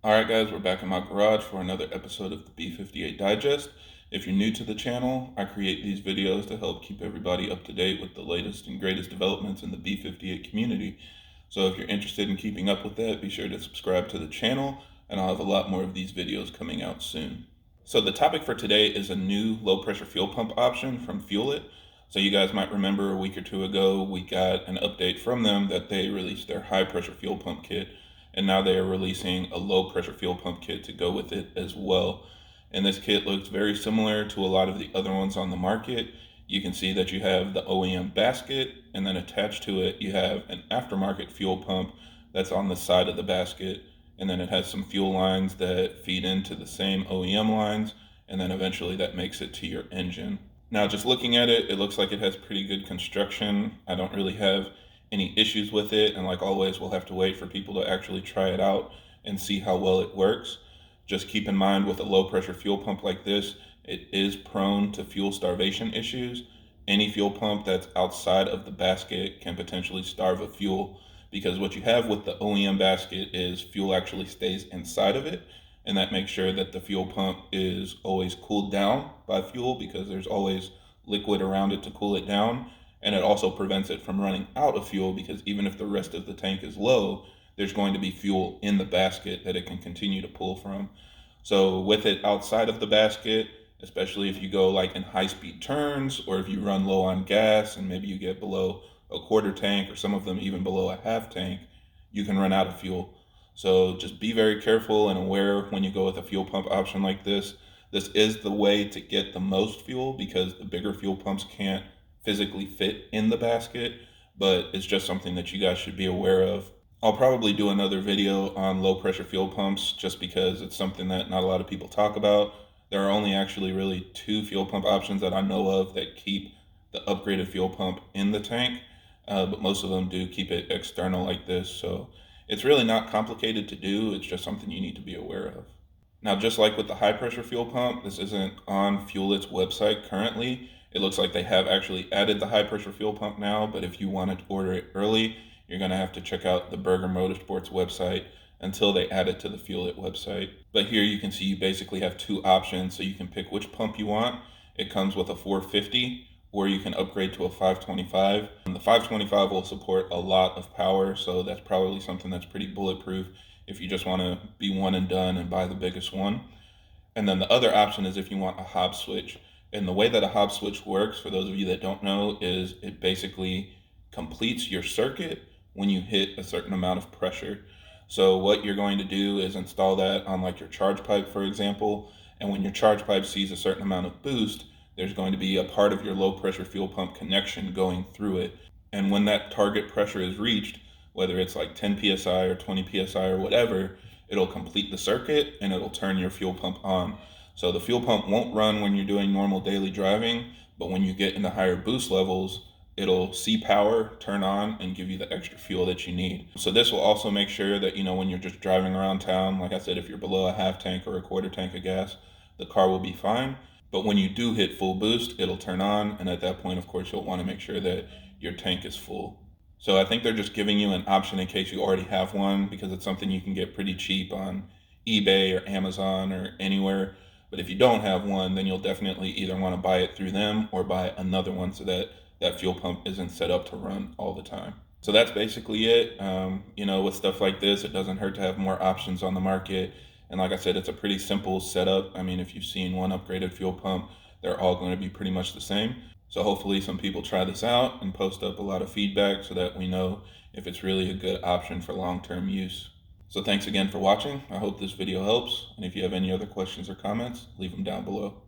Alright guys, we're back in my garage for another episode of the B58 Digest. If you're new to the channel, I create these videos to help keep everybody up to date with the latest and greatest developments in the B58 community. So if you're interested in keeping up with that, be sure to subscribe to the channel, and I'll have a lot more of these videos coming out soon. So the topic for today is a new low pressure fuel pump option from Fuel It. So you guys might remember a week or two ago, we got an update from them that they released their high pressure fuel pump kit. And now they are releasing a low pressure fuel pump kit to go with it as well. And this kit looks very similar to a lot of the other ones on the market. You can see that you have the OEM basket, and then attached to it you have an aftermarket fuel pump that's on the side of the basket, and then it has some fuel lines that feed into the same OEM lines, and then eventually that makes it to your engine. Now just looking at it, it looks like it has pretty good construction. I don't really have any issues with it, and like always, we'll have to wait for people to actually try it out and see how well it works. Just keep in mind, with a low pressure fuel pump like this, it is prone to fuel starvation issues. Any fuel pump that's outside of the basket can potentially starve of fuel, because what you have with the OEM basket is fuel actually stays inside of it, and that makes sure that the fuel pump is always cooled down by fuel, because there's always liquid around it to cool it down. And it also prevents it from running out of fuel, because even if the rest of the tank is low, there's going to be fuel in the basket that it can continue to pull from. So with it outside of the basket, especially if you go like in high speed turns, or if you run low on gas and maybe you get below a quarter tank, or some of them even below a half tank, you can run out of fuel. So just be very careful and aware when you go with a fuel pump option like this. This is the way to get the most fuel, because the bigger fuel pumps can't physically fit in the basket, but it's just something that you guys should be aware of. I'll probably do another video on low pressure fuel pumps, just because it's something that not a lot of people talk about. There are only actually really two fuel pump options that I know of that keep the upgraded fuel pump in the tank, but most of them do keep it external like this. So it's really not complicated to do. It's just something you need to be aware of. Now, just like with the high pressure fuel pump, this isn't on Fuel It's website currently. It looks like they have actually added the high pressure fuel pump now, but if you wanted to order it early, you're going to have to check out the Berger Motorsports website until they add it to the Fuel It website. But here you can see you basically have two options, so you can pick which pump you want. It comes with a 450, or you can upgrade to a 525. And the 525 will support a lot of power, so that's probably something that's pretty bulletproof if you just want to be one and done and buy the biggest one. And then the other option is if you want a Hobbs switch. And the way that a Hobbs switch works, for those of you that don't know, is it basically completes your circuit when you hit a certain amount of pressure. So what you're going to do is install that on like your charge pipe, for example. And when your charge pipe sees a certain amount of boost, there's going to be a part of your low pressure fuel pump connection going through it. And when that target pressure is reached, whether it's like 10 psi or 20 psi or whatever, it'll complete the circuit and it'll turn your fuel pump on. So the fuel pump won't run when you're doing normal daily driving, but when you get into higher boost levels, it'll see power, turn on, and give you the extra fuel that you need. So this will also make sure that, when you're just driving around town, like I said, if you're below a half tank or a quarter tank of gas, the car will be fine. But when you do hit full boost, it'll turn on, and at that point, of course, you'll want to make sure that your tank is full. So I think they're just giving you an option in case you already have one, because it's something you can get pretty cheap on eBay or Amazon or anywhere. But if you don't have one, then you'll definitely either want to buy it through them or buy another one, so that that fuel pump isn't set up to run all the time. So that's basically it. With stuff like this, it doesn't hurt to have more options on the market. And like I said, it's a pretty simple setup. I mean, if you've seen one upgraded fuel pump, they're all going to be pretty much the same. So hopefully some people try this out and post up a lot of feedback, so that we know if it's really a good option for long-term use. So thanks again for watching. I hope this video helps. And if you have any other questions or comments, leave them down below.